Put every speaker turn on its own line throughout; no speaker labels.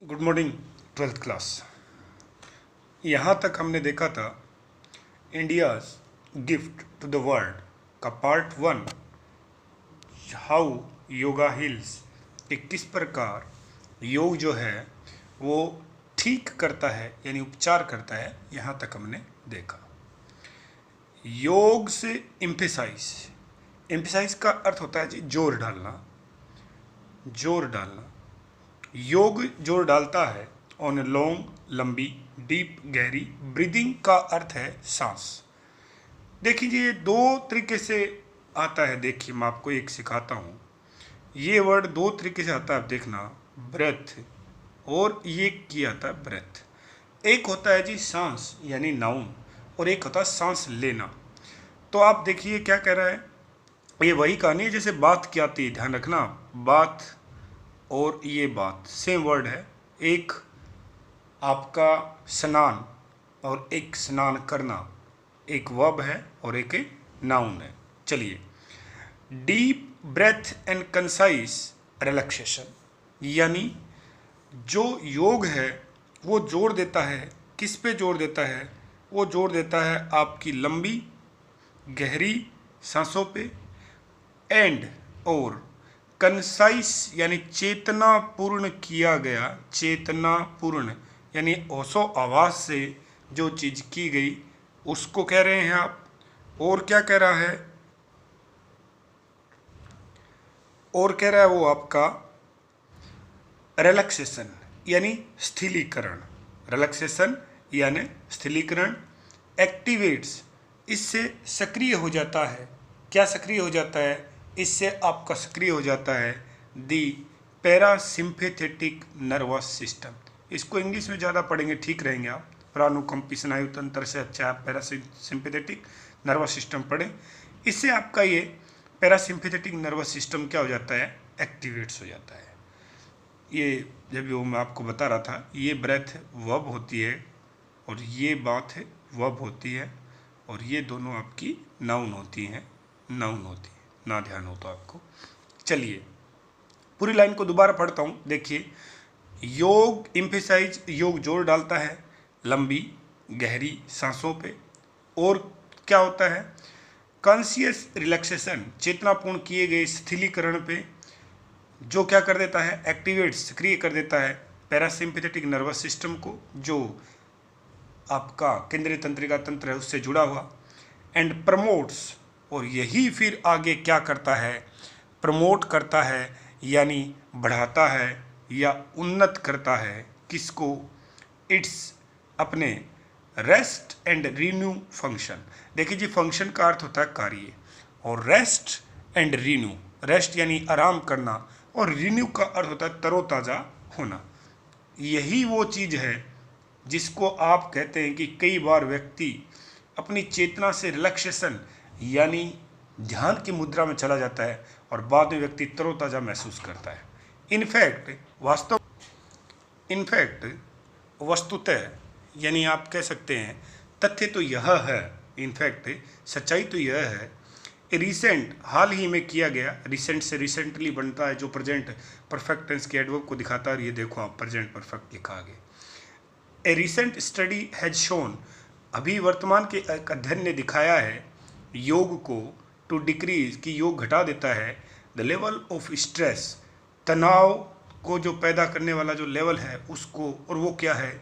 Good morning 12th class. यहाँ तक हमने देखा था India's gift to the world का पार्ट 1, हाउ योगा हील्स, कि किस प्रकार योग जो है वो ठीक करता है यानी उपचार करता है। यहाँ तक हमने देखा। योग से एम्फेसाइज का अर्थ होता है जी जोर डालना। योग जोर डालता है ऑन ए लॉन्ग, लंबी, डीप, गहरी ब्रीदिंग का अर्थ है सांस। देखिए ये दो तरीके से आता है। देखिए मैं आपको एक सिखाता हूँ। ये वर्ड दो तरीके से आता है, आप देखना, ब्रेथ और ये किया आता है ब्रेथ। एक होता है जी सांस यानी नाउन, और एक होता है सांस लेना। तो आप देखिए क्या कह रहा है, ये वही कहानी है जैसे बात की आती है। ध्यान रखना, बात और ये बात सेम वर्ड है। एक आपका स्नान और एक स्नान करना, एक वर्ब है और एक नाउन है। चलिए, deep breath and concise relaxation, यानी जो योग है वो जोर देता है, किस पे जोर देता है? वो जोर देता है आपकी लंबी गहरी सांसों पे, एंड और कंसाइस यानी चेतनापूर्ण किया गया, चेतनापूर्ण यानी होशो आवाज से जो चीज की गई उसको कह रहे हैं आप। और क्या कह रहा है? और कह रहा है वो आपका रिलैक्सेशन यानी स्थिरीकरण। रिलैक्सेशन यानी स्थिरीकरण एक्टिवेट्स, इससे सक्रिय हो जाता है। क्या सक्रिय हो जाता है? इससे आपका सक्रिय हो जाता है दी पैरासिम्पैथेटिक नर्वस सिस्टम। इसको इंग्लिश में ज़्यादा पढ़ेंगे ठीक रहेंगे आप। प्राणुकंपी स्नायु तंत्र से अच्छा आप पैरासिम्पैथेटिक नर्वस सिस्टम पढ़ें। इससे आपका ये पैरासिम्पैथेटिक नर्वस सिस्टम क्या हो जाता है? एक्टिवेट्स हो जाता है। ये जब वो मैं आपको बता रहा था, ये ब्रेथ वर्ब होती है और ये बात है वर्ब होती है, और ये दोनों आपकी नाउन होती हैं, ना ध्यान हो तो आपको। चलिए पूरी लाइन को दोबारा पढ़ता हूँ। देखिए, योग एम्फेसाइज, योग जोर डालता है लंबी गहरी सांसों पे, और क्या होता है? कॉन्शियस रिलैक्सेशन, चेतनापूर्ण किए गए शिथिलीकरण पे, जो क्या कर देता है? एक्टिवेट, सक्रिय कर देता है पैरासिम्पैथेटिक नर्वस सिस्टम को, जो आपका केंद्रीय तंत्रिका तंत्र है उससे जुड़ा हुआ। एंड प्रमोट्स, और यही फिर आगे क्या करता है? प्रमोट करता है यानी बढ़ाता है या उन्नत करता है। किसको? इट्स अपने रेस्ट एंड रिन्यू फंक्शन। देखिए जी, फंक्शन का अर्थ होता है कार्य, और रेस्ट एंड रिन्यू, रेस्ट यानी आराम करना, और रिन्यू का अर्थ होता है तरोताज़ा होना। यही वो चीज़ है जिसको आप कहते हैं कि कई बार व्यक्ति अपनी चेतना से रिलैक्सेशन यानी ध्यान की मुद्रा में चला जाता है और बाद में व्यक्ति तरोताज़ा महसूस करता है। इनफैक्ट वस्तुतः यानी आप कह सकते हैं तथ्य तो यह है, इनफैक्ट सच्चाई तो यह है, रिसेंट हाल ही में किया गया, रिसेंट से रिसेंटली बनता है जो प्रेजेंट परफेक्ट टेंस के एडवर्ब को दिखाता है। ये देखो आप, प्रेजेंट परफेक्ट लिखा आगे। ए रिसेंट स्टडी हैज शोन, अभी वर्तमान के एक अध्ययन ने दिखाया है योग को टू डिक्रीज, कि योग घटा देता है द लेवल ऑफ स्ट्रेस, तनाव को जो पैदा करने वाला जो लेवल है उसको, और वो क्या है?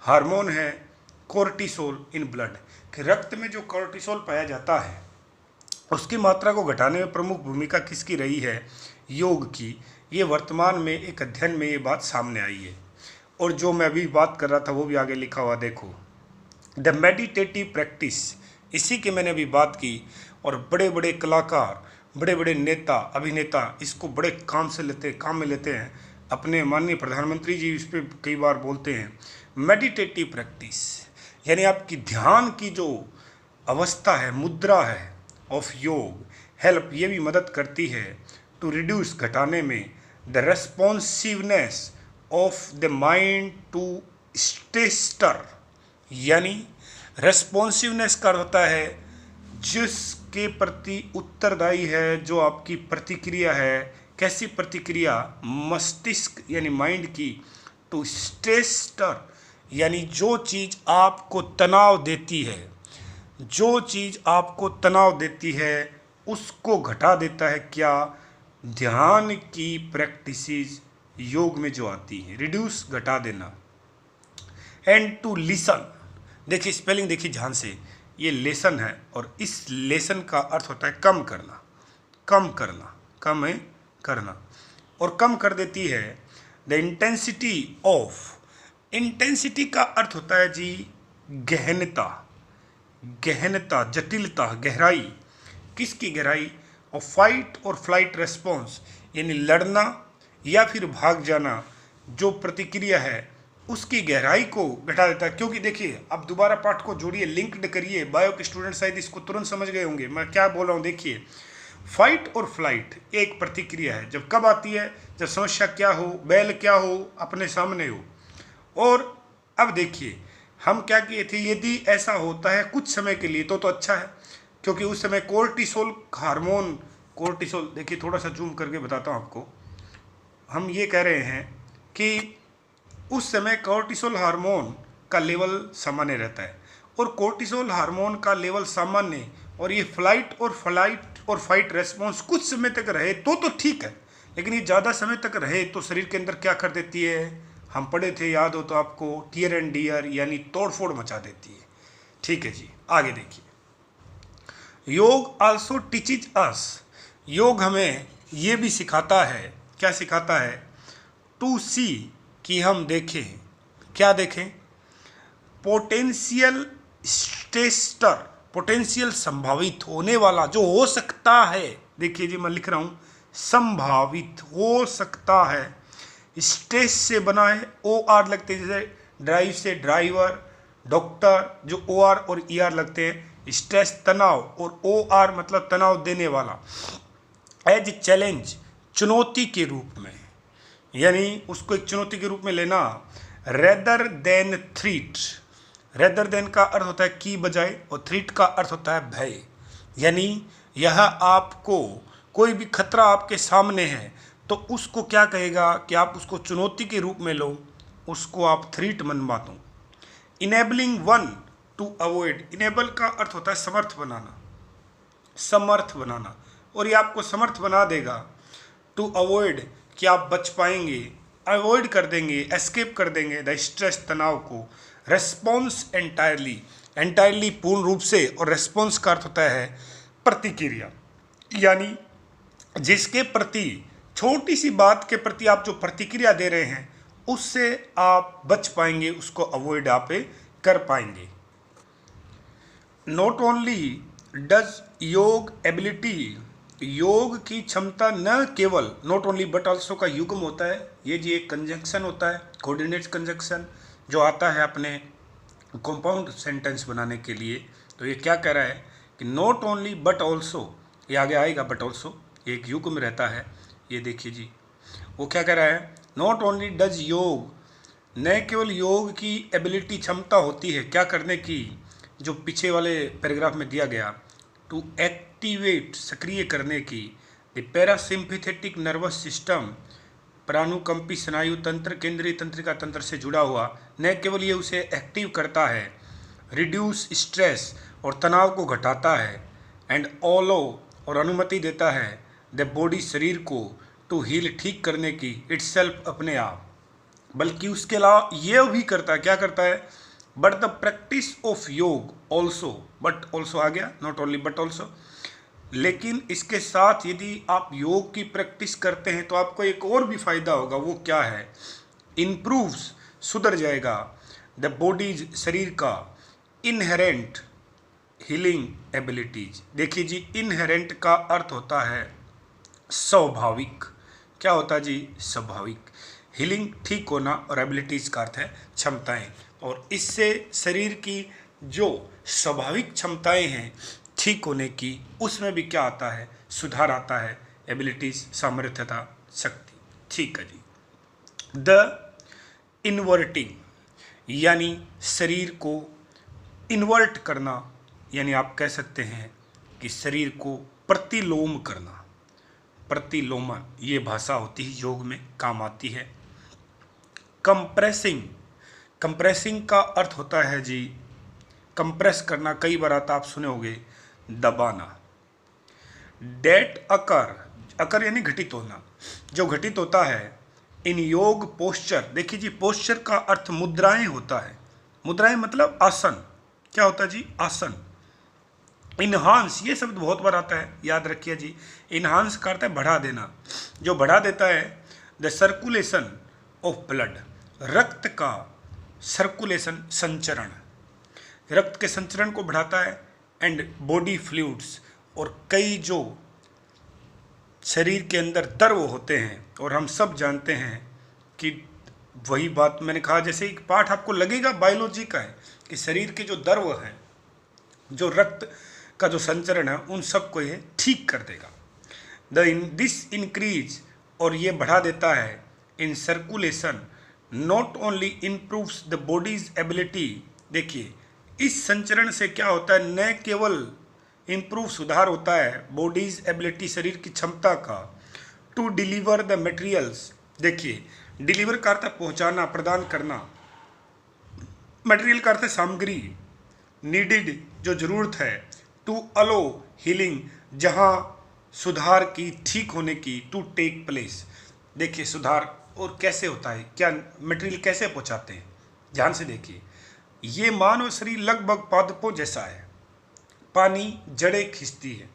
हार्मोन है कोर्टिसोल इन ब्लड, कि रक्त में जो कोर्टिसोल पाया जाता है उसकी मात्रा को घटाने में प्रमुख भूमिका किसकी रही है? योग की। ये वर्तमान में एक अध्ययन में ये बात सामने आई है, और जो मैं अभी बात कर रहा था वो भी आगे लिखा हुआ देखो। द मेडिटेटिव प्रैक्टिस, इसी की मैंने अभी बात की, और बड़े बड़े कलाकार, बड़े बड़े नेता, अभिनेता इसको बड़े काम में लेते हैं। अपने माननीय प्रधानमंत्री जी इस पर कई बार बोलते हैं। मेडिटेटिव प्रैक्टिस यानी आपकी ध्यान की जो अवस्था है, मुद्रा है ऑफ योग, हेल्प, ये भी मदद करती है टू रिड्यूस, घटाने में, the responsiveness of the mind to stressor, यानी रेस्पॉन्सिवनेस का होता है जिसके प्रति उत्तरदायी है, जो आपकी प्रतिक्रिया है। कैसी प्रतिक्रिया? मस्तिष्क यानी माइंड की टू स्ट्रेसर, यानी जो चीज़ आपको तनाव देती है, जो चीज़ आपको तनाव देती है उसको घटा देता है। क्या? ध्यान की प्रैक्टिसेस योग में जो आती है, रिड्यूस घटा देना। एंड टू लिसन, देखिए स्पेलिंग देखिए ध्यान से, ये लेसन है और इस लेसन का अर्थ होता है कम करना, कम करना, कम है करना, और कम कर देती है द इंटेंसिटी ऑफ। इंटेंसिटी का अर्थ होता है जी गहनता, गहनता, जटिलता, गहराई। किसकी गहराई? और फाइट और फ्लाइट रेस्पॉन्स, यानी लड़ना या फिर भाग जाना, जो प्रतिक्रिया है उसकी गहराई को घटा देता है। क्योंकि देखिए, अब दोबारा पाठ को जोड़िए, लिंक्ड करिए, बायो के स्टूडेंट शायद इसको तुरंत समझ गए होंगे मैं क्या बोल रहा हूँ। देखिए, फाइट और फ्लाइट एक प्रतिक्रिया है। जब कब आती है? जब समस्या क्या हो, बैल क्या हो, अपने सामने हो। और अब देखिए, हम क्या किए थे, यदि ऐसा होता है कुछ समय के लिए तो अच्छा है, क्योंकि उस समय कोर्टिसोल हार्मोन, कोर्टिसोल देखिए थोड़ा सा जूम करके बताता हूँ आपको। हम ये कह रहे हैं कि उस समय कोर्टिसोल हार्मोन का लेवल सामान्य रहता है, और कोर्टिसोल हार्मोन का लेवल सामान्य, और ये फ्लाइट और फाइट रेस्पॉन्स कुछ समय तक रहे तो ठीक है, लेकिन ये ज़्यादा समय तक रहे तो शरीर के अंदर क्या कर देती है? हम पढ़े थे, याद हो तो आपको, टीयर एंड डियर, यानी तोड़फोड़ मचा देती है। ठीक है जी, आगे देखिए। योग आल्सो टीचिज अस, योग हमें ये भी सिखाता है, क्या सिखाता है? टू सी, कि हम देखें, क्या देखें? पोटेंशियल स्ट्रेसर, पोटेंशियल संभावित होने वाला, जो हो सकता है। देखिए जी, मैं लिख रहा हूँ संभावित हो सकता है। स्ट्रेस से बना है, ओ आर लगते हैं, जैसे ड्राइव से ड्राइवर, डॉक्टर, जो ओ आर और ई आर लगते हैं। स्ट्रेस तनाव, और ओ आर मतलब तनाव देने वाला। एज चैलेंज, चुनौती के रूप में, यानी उसको एक चुनौती के रूप में लेना। Rather than threat, rather than का अर्थ होता है की बजाय, और थ्रीट का अर्थ होता है भय। यानी यह आपको, कोई भी खतरा आपके सामने है तो उसको क्या कहेगा कि आप उसको चुनौती के रूप में लो, उसको आप थ्रीट मनवा दो। Enabling one two avoid, enable का अर्थ होता है समर्थ बनाना, समर्थ बनाना, और ये आपको समर्थ बना देगा। टू अवॉइड, कि आप बच पाएंगे, अवॉइड कर देंगे, एस्केप कर देंगे द स्ट्रेस, तनाव को। रेस्पॉन्स एंटायरली, एंटायरली पूर्ण रूप से, और रेस्पॉन्स का अर्थ होता है प्रतिक्रिया, यानी जिसके प्रति, छोटी सी बात के प्रति आप जो प्रतिक्रिया दे रहे हैं उससे आप बच पाएंगे, उसको अवॉइड आप कर पाएंगे। नॉट ओनली डज योग एबिलिटी, योग की क्षमता न केवल, नॉट ओनली बट ऑल्सो का युग्म होता है। ये जी एक कंजंक्शन होता है, कोऑर्डिनेट कंजंक्शन, जो आता है अपने कंपाउंड सेंटेंस बनाने के लिए। तो ये क्या कह रहा है कि नॉट ओनली बट ऑल्सो, ये आगे आएगा, बट ऑल्सो एक युग्म रहता है। ये देखिए जी, वो क्या कह रहा है? नॉट ओनली डज योग, न केवल योग की एबिलिटी, क्षमता होती है क्या करने की, जो पीछे वाले पैराग्राफ में दिया गया, टू एक्टिवेट, सक्रिय करने की, द पैरासिम्पैथेटिक नर्वस सिस्टम, प्राणुकंपी स्नायु तंत्र, केंद्रीय तंत्रिका तंत्र से जुड़ा हुआ, न केवल ये उसे एक्टिव करता है, रिड्यूस स्ट्रेस, और तनाव को घटाता है, एंड ऑलो, और अनुमति देता है, द बॉडी, शरीर को, टू हील, ठीक करने की, इटसेल्फ, अपने आप, बल्कि उसके अलावा ये भी करता है, क्या करता है? बट द प्रैक्टिस ऑफ योग ऑल्सो, बट ऑल्सो आ गया, नॉट ओनली बट ऑल्सो, लेकिन इसके साथ यदि आप योग की प्रैक्टिस करते हैं तो आपको एक और भी फायदा होगा। वो क्या है? इम्प्रूव्स, सुधर जाएगा, द बॉडीज, शरीर का, इनहेरेंट हीलिंग एबिलिटीज। देखिए जी, इनहेरेंट का अर्थ होता है स्वाभाविक, क्या होता है जी? स्वाभाविक। हीलिंग, ठीक होना, और एबिलिटीज का अर्थ है क्षमताएं, और इससे शरीर की जो स्वाभाविक क्षमताएं हैं ठीक होने की, उसमें भी क्या आता है? सुधार आता है, एबिलिटीज, सामर्थ्यता, शक्ति। ठीक है जी। द इन्वर्टिंग, यानी शरीर को इन्वर्ट करना, यानी आप कह सकते हैं कि शरीर को प्रतिलोम करना, प्रतिलोमन, ये भाषा होती है योग में काम आती है। कंप्रेसिंग, कंप्रेसिंग का अर्थ होता है जी कंप्रेस करना, कई बार आता आप सुने होंगे दबाना। डेट अकर, अकर यानी घटित होना, जो घटित होता है इन योग पोस्चर। देखिए जी पोस्चर का अर्थ मुद्राएं होता है, मुद्राएं मतलब आसन, क्या होता है जी आसन। इनहांस ये शब्द बहुत बार आता है, याद रखिए जी, इनहांस का अर्थ है बढ़ा देना, जो बढ़ा देता है द सर्कुलेशन ऑफ ब्लड, रक्त का सर्कुलेशन संचरण, रक्त के संचरण को बढ़ाता है। एंड बॉडी फ्लूइड्स, और कई जो शरीर के अंदर द्रव होते हैं, और हम सब जानते हैं कि वही बात मैंने कहा, जैसे एक पाठ आपको लगेगा बायोलॉजी का है कि शरीर के जो द्रव हैं, जो रक्त का जो संचरण है, उन सब को ये ठीक कर देगा। दिस इंक्रीज, और ये बढ़ा देता है in circulation, not only improves the bodies ability. देखिए इस संचरण से क्या होता है, न केवल इम्प्रूव सुधार होता है बॉडीज एबिलिटी शरीर की क्षमता का, टू डिलीवर द मटेरियल्स। देखिए डिलीवर का अर्थ है पहुंचाना, प्रदान करना, मटेरियल का अर्थ है सामग्री, नीडेड जो जरूरत है, टू अलो हीलिंग जहां सुधार की, ठीक होने की, टू टेक प्लेस। देखिए सुधार और कैसे होता है, क्या मटेरियल कैसे पहुंचाते हैं, ध्यान से देखिए। ये मानव शरीर लगभग पादपों जैसा है, पानी जड़ें खींचती है,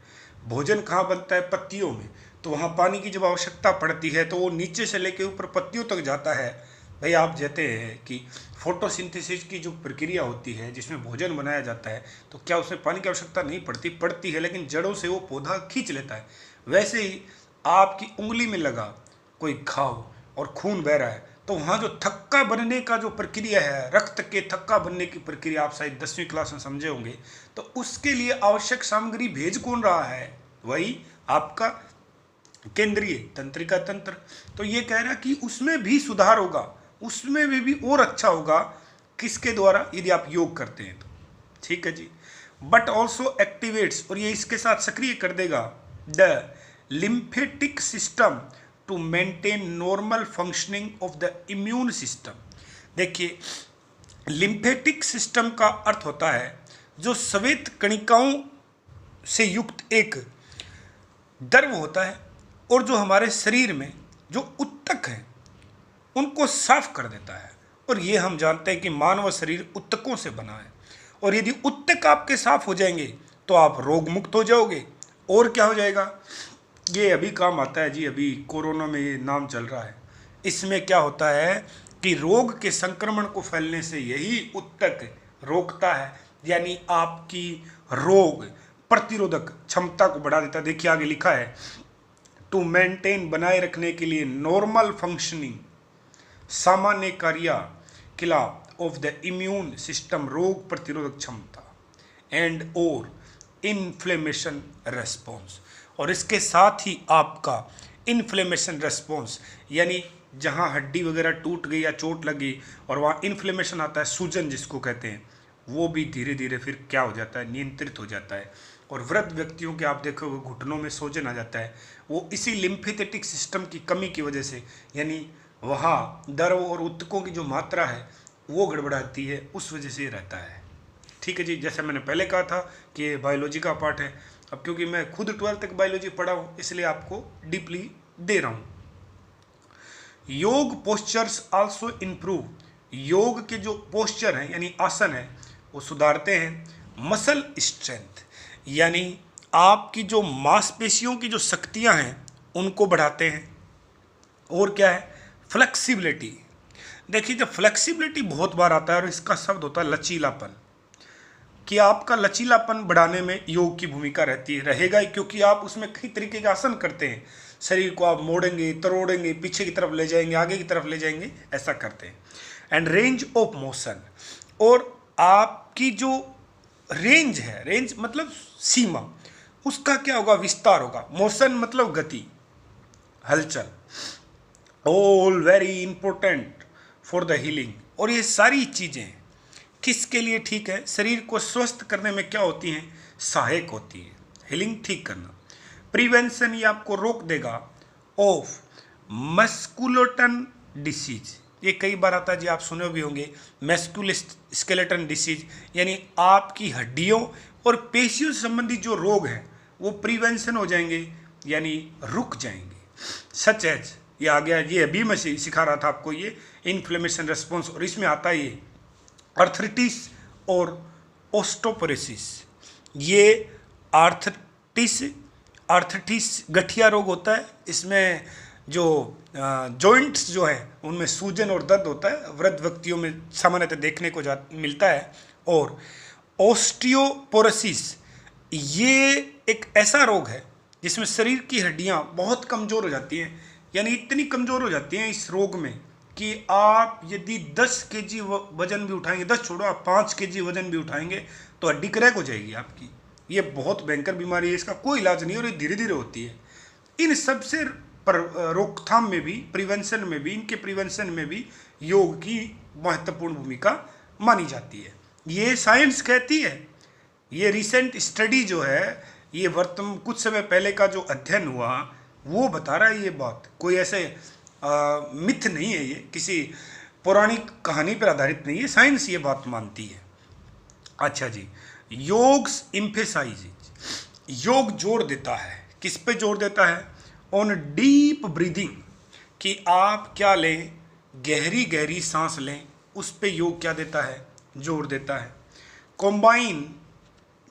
भोजन कहाँ बनता है पत्तियों में, तो वहाँ पानी की जब आवश्यकता पड़ती है तो वो नीचे से लेके ऊपर पत्तियों तक जाता है। भाई आप कहते हैं कि फोटोसिंथेसिस की जो प्रक्रिया होती है जिसमें भोजन बनाया जाता है, तो क्या उसमें पानी की आवश्यकता नहीं पड़ती, पड़ती है, लेकिन जड़ों से वो पौधा खींच लेता है। वैसे ही आपकी उंगली में लगा कोई घाव और खून बह रहा है, तो वहाँ जो थक्का बनने का जो प्रक्रिया है, रक्त के थक्का बनने की प्रक्रिया, आप शायद 10वीं क्लास में समझे होंगे, तो उसके लिए आवश्यक सामग्री भेज कौन रहा है, वही आपका केंद्रीय तंत्रिका तंत्र। तो ये कह रहा है कि उसमें भी सुधार होगा, उसमें भी और अच्छा होगा, किसके द्वारा, यदि आप योग करते हैं तो, ठीक है जी। बट ऑल्सो एक्टिवेट्स, और ये इसके साथ सक्रिय कर देगा the lymphatic system to maintain normal functioning of the immune system. देखिए लिम्फेटिक सिस्टम का अर्थ होता है जो श्वेत कणिकाओं से युक्त एक द्रव होता है, और जो हमारे शरीर में जो उत्तक हैं उनको साफ कर देता है। और ये हम जानते हैं कि मानव शरीर उत्तकों से बना है, और यदि उत्तक आपके साफ हो जाएंगे तो आप रोग मुक्त हो जाओगे। और क्या हो जाएगा, ये अभी काम आता है जी, अभी कोरोना में ये नाम चल रहा है। इसमें क्या होता है कि रोग के संक्रमण को फैलने से यही उत्तक रोकता है, यानी आपकी रोग प्रतिरोधक क्षमता को बढ़ा देता है। देखिए आगे लिखा है टू मेंटेन, बनाए रखने के लिए, नॉर्मल फंक्शनिंग, सामान्य क्रिया ऑफ द इम्यून सिस्टम, रोग प्रतिरोधक क्षमता, एंड और इन्फ्लेमेशन रेस्पॉन्स, और इसके साथ ही आपका इन्फ्लेमेशन रेस्पॉन्स, यानी जहाँ हड्डी वगैरह टूट गई या चोट लगी और वहाँ इन्फ्लेमेशन आता है, सूजन जिसको कहते हैं, वो भी धीरे धीरे फिर क्या हो जाता है, नियंत्रित हो जाता है। और वृद्ध व्यक्तियों के आप देखोगे घुटनों में सूजन आ जाता है, वो इसी लिम्फेटिक सिस्टम की कमी की वजह से, यानी वहाँ द्रव और उत्तकों की जो मात्रा है वो गड़बड़ाती है, उस वजह से रहता है। ठीक है जी, जैसे मैंने पहले कहा था कि ये बायोलॉजी का पार्ट है, अब क्योंकि मैं खुद 12th तक बायोलॉजी पढ़ा हूँ इसलिए आपको डीपली दे रहा हूँ। योग पोस्चर्स आल्सो इम्प्रूव, योग के जो पोस्चर हैं यानी आसन है वो सुधारते हैं मसल स्ट्रेंथ, यानी आपकी जो मांसपेशियों की जो शक्तियां हैं उनको बढ़ाते हैं। और क्या है, फ्लेक्सिबिलिटी। देखिए जब फ्लेक्सिबिलिटी बहुत बार आता है, और इसका शब्द होता है लचीलापन, कि आपका लचीलापन बढ़ाने में योग की भूमिका रहती है, रहेगा ही, क्योंकि आप उसमें कई तरीके के आसन करते हैं, शरीर को आप मोड़ेंगे, तरोड़ेंगे, पीछे की तरफ ले जाएंगे, आगे की तरफ ले जाएंगे, ऐसा करते हैं। एंड रेंज ऑफ मोशन, और आपकी जो रेंज है, रेंज मतलब सीमा, उसका क्या होगा, विस्तार होगा। मोशन मतलब गति, हलचल। All very important for the healing, और ये सारी चीज़ें किसके लिए ठीक है, शरीर को स्वस्थ करने में क्या होती हैं, सहायक होती है, हीलिंग ठीक करना। प्रिवेंशन, ये आपको रोक देगा ऑफ मस्कुलोटन डिसीज, ये कई बार आता है जी, आप सुने भी होंगे, मस्कुलोस्केलेटल डिसीज, यानी आपकी हड्डियों और पेशियों से संबंधित जो रोग हैं वो प्रिवेंशन हो जाएंगे, यानी रुक जाएंगे। सच एज ये आ गया, ये अभी मैं सिखा रहा था आपको, ये इन्फ्लेमेशन रेस्पॉन्स, और इसमें आता है ये आर्थराइटिस और ओस्टोपोरोसिस। ये आर्थराइटिस गठिया रोग होता है, इसमें जो जॉइंट्स जो है उनमें सूजन और दर्द होता है, वृद्ध व्यक्तियों में सामान्यतः देखने को मिलता है। और ओस्टियोपोरोसिस ये एक ऐसा रोग है जिसमें शरीर की हड्डियां बहुत कमज़ोर हो जाती हैं, यानी इतनी कमज़ोर हो जाती हैं इस रोग में कि आप यदि 10 केजी वजन भी उठाएंगे, 10 छोड़ो, आप 5 केजी वजन भी उठाएंगे तो हड्डी क्रैक हो जाएगी आपकी। ये बहुत भयंकर बीमारी है, इसका कोई इलाज नहीं और ये धीरे धीरे होती है। इन सबसे पर रोकथाम में भी, प्रिवेंशन में भी, इनके प्रिवेंशन में भी योग की महत्वपूर्ण भूमिका मानी जाती है। ये साइंस कहती है, ये रिसेंट स्टडी जो है, ये वर्तमान कुछ समय पहले का जो अध्ययन हुआ वो बता रहा है ये बात, कोई ऐसे मिथ नहीं है, ये किसी पौराणिक कहानी पर आधारित नहीं है, साइंस ये बात मानती है। अच्छा जी, योग एम्फेसाइज, योग जोर देता है, किस पे जोर देता है? ऑन डीप ब्रीदिंग, कि आप क्या लें, गहरी गहरी सांस लें, उस पे योग क्या देता है? जोर देता है। कॉम्बाइन,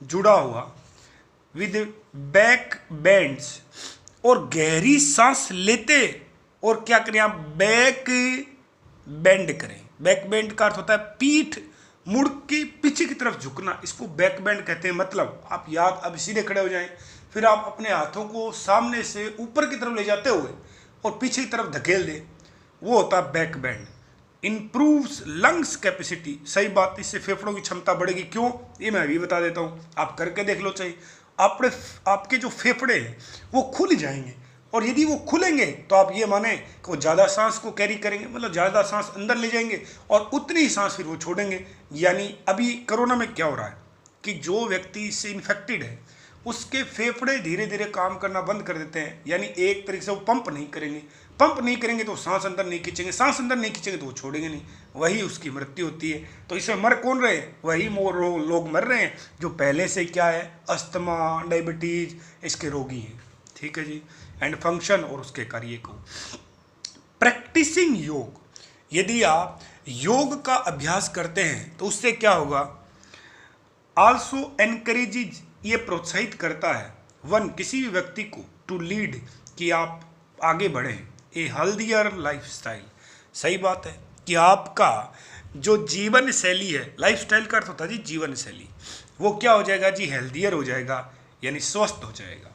जुड़ा हुआ, विद बैक बेंड्स, और गहरी सांस लेते और क्या करें आप? बैक बेंड करें। बैक बेंड का अर्थ होता है पीठ मुड़ के पीछे की तरफ झुकना, इसको बैक बेंड कहते हैं। मतलब आप अब सीधे खड़े हो जाएं, फिर आप अपने हाथों को सामने से ऊपर की तरफ ले जाते हुए और पीछे की तरफ धकेल दें, वो होता है back bend. Improves lungs capacity, सही बात, इससे फेफड़ों की क्षमता बढ़ेगी। क्यों? ये मैं अभी बता देता हूँ, आप करके देख लो चाहिए। आपके जो फेफड़े हैं वो खुल जाएंगे, और यदि वो खुलेंगे तो आप ये माने कि वो ज़्यादा सांस को कैरी करेंगे, मतलब ज़्यादा सांस अंदर ले जाएंगे और उतनी ही सांस फिर वो छोड़ेंगे। यानी अभी कोरोना में क्या हो रहा है कि जो व्यक्ति इससे इन्फेक्टेड है उसके फेफड़े धीरे धीरे काम करना बंद कर देते हैं, यानी एक तरीके से वो पंप नहीं करेंगे तो सांस अंदर नहीं खींचेंगे, सांस अंदर नहीं खींचेंगे तो वो छोड़ेंगे नहीं, वही उसकी मृत्यु होती है। तो इसमें मर कौन रहे? वही लोग मर रहे हैं जो पहले से क्या है, अस्थमा, डायबिटीज, इसके रोगी हैं। ठीक है जी। एंड फंक्शन, और उसके कार्य को। प्रैक्टिसिंग योग, यदि आप योग का अभ्यास करते हैं तो उससे क्या होगा? आल्सो एनकरेजेज, ये प्रोत्साहित करता है, वन, किसी भी व्यक्ति को, टू लीड, कि आप आगे बढ़ें, ए हेल्दियर लाइफस्टाइल। सही बात है कि आपका जो जीवन शैली है, लाइफस्टाइल का अर्थ होता है जी जीवन शैली, वो क्या हो जाएगा जी? हेल्दियर हो जाएगा, यानी स्वस्थ हो जाएगा।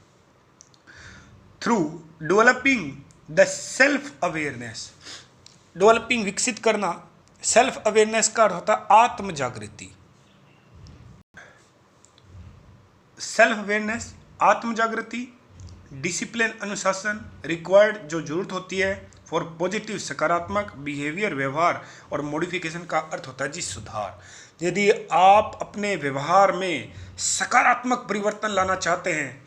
Through developing the self awareness, developing, विकसित करना, सेल्फ अवेयरनेस का अर्थ होता है आत्म जागृति। सेल्फ अवेयरनेस, आत्म जागृति, डिसिप्लिन, अनुशासन, रिक्वायर्ड, जो जरूरत होती है फॉर पॉजिटिव, सकारात्मक बिहेवियर, व्यवहार, और मॉडिफिकेशन का अर्थ होता है जी सुधार। यदि आप अपने व्यवहार में सकारात्मक परिवर्तन लाना चाहते हैं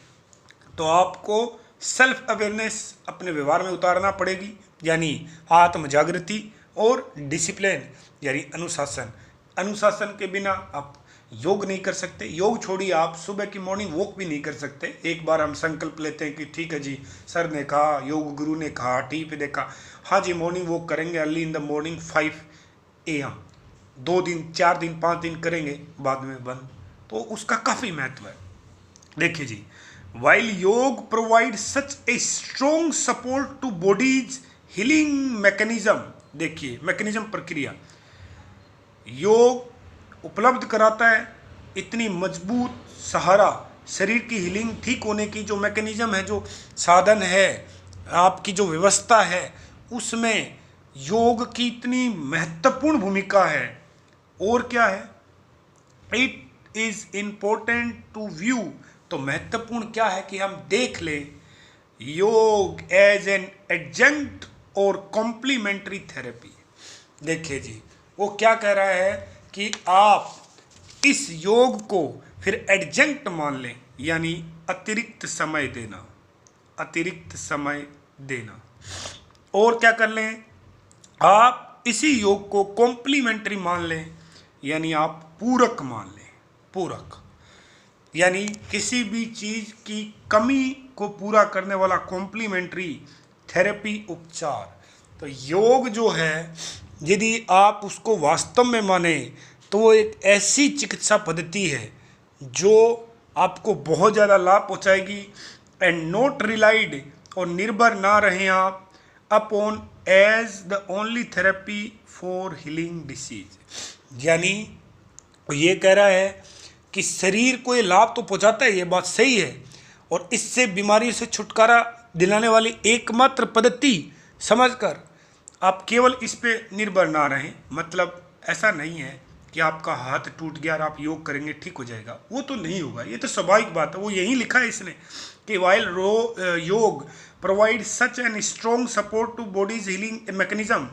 तो आपको सेल्फ अवेयरनेस अपने व्यवहार में उतारना पड़ेगी, यानी आत्म जागृति, और डिसिप्लिन यानी अनुशासन। अनुशासन के बिना आप योग नहीं कर सकते। योग छोड़िए, आप सुबह की मॉर्निंग वॉक भी नहीं कर सकते। एक बार हम संकल्प लेते हैं कि ठीक है जी, सर ने कहा, योग गुरु ने कहा, टीवी पे देखा, हाँ जी मॉर्निंग वॉक करेंगे early in the morning 5 AM, 2 दिन, 4 दिन, 5 दिन करेंगे, बाद में बंद, तो उसका काफ़ी महत्व है। देखिए जी, वाइल योग provide such a strong support to body's healing mechanism, देखिए मैकेनिज्म, प्रक्रिया, योग उपलब्ध कराता है इतनी मजबूत सहारा, शरीर की हीलिंग, ठीक होने की जो मैकेनिज्म है, जो साधन है, आपकी जो व्यवस्था है, उसमें योग की इतनी महत्वपूर्ण भूमिका है। और क्या है? It is important to view, तो महत्वपूर्ण क्या है कि हम देख लें योग एज एन एडजंक्ट और कॉम्प्लीमेंट्री थेरेपी। देखिए जी, वो क्या कह रहा है कि आप इस योग को फिर एडजंक्ट मान लें, यानी अतिरिक्त समय देना, अतिरिक्त समय देना। और क्या कर लें? आप आप इसी योग को कॉम्प्लीमेंट्री मान लें, यानी आप पूरक मान लें। पूरक यानी किसी भी चीज की कमी को पूरा करने वाला कॉम्प्लीमेंट्री थेरेपी उपचार। तो योग जो है यदि आप उसको वास्तव में माने तो वो एक ऐसी चिकित्सा पद्धति है जो आपको बहुत ज़्यादा लाभ पहुंचाएगी। एंड नॉट रिलाइड, और निर्भर ना रहें आप upon as the only therapy for healing disease. यानी ये कह रहा है कि शरीर को ये लाभ तो पहुंचाता है, ये बात सही है, और इससे बीमारी से छुटकारा दिलाने वाली एकमात्र पद्धति समझकर आप केवल इस पे निर्भर ना रहें। मतलब ऐसा नहीं है कि आपका हाथ टूट गया और आप योग करेंगे ठीक हो जाएगा, वो तो नहीं होगा, ये तो स्वाभाविक बात है। वो यही लिखा है इसने कि वाइल योग provide such an strong support to body's healing mechanism,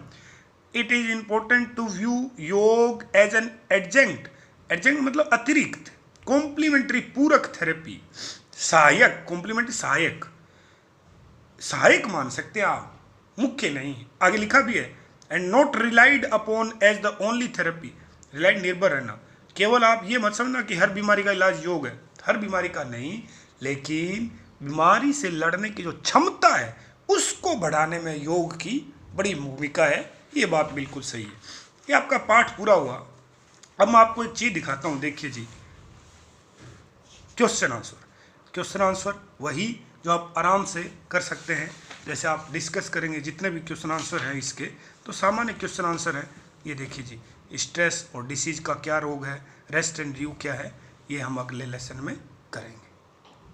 it is important to view योग एज एन एडजेंक्ट। एडजेंक्ट मतलब अतिरिक्त, कॉम्प्लीमेंट्री पूरक थेरेपी, सहायक, कॉम्प्लीमेंट्री सहायक, सहायक मान सकते हैं आप, मुख्य नहीं। आगे लिखा भी है and not relied upon as the only therapy. Relied निर्भर रहना, केवल आप ये मत समझना कि हर बीमारी का इलाज योग है, हर बीमारी का नहीं, लेकिन बीमारी से लड़ने की जो क्षमता है उसको बढ़ाने में योग की बड़ी भूमिका है। ये बात बिल्कुल सही है। ये आपका पाठ पूरा हुआ। अब मैं आपको एक चीज दिखाता हूँ, देखिए जी, क्वेश्चन आंसर। क्वेश्चन आंसर वही जो आप आराम से कर सकते हैं, जैसे आप डिस्कस करेंगे जितने भी क्वेश्चन आंसर हैं इसके, तो सामान्य क्वेश्चन आंसर है। ये देखिए जी, स्ट्रेस और डिसीज का क्या रोग है, रेस्ट एंड ड्यू क्या है, ये हम अगले लेसन में करेंगे।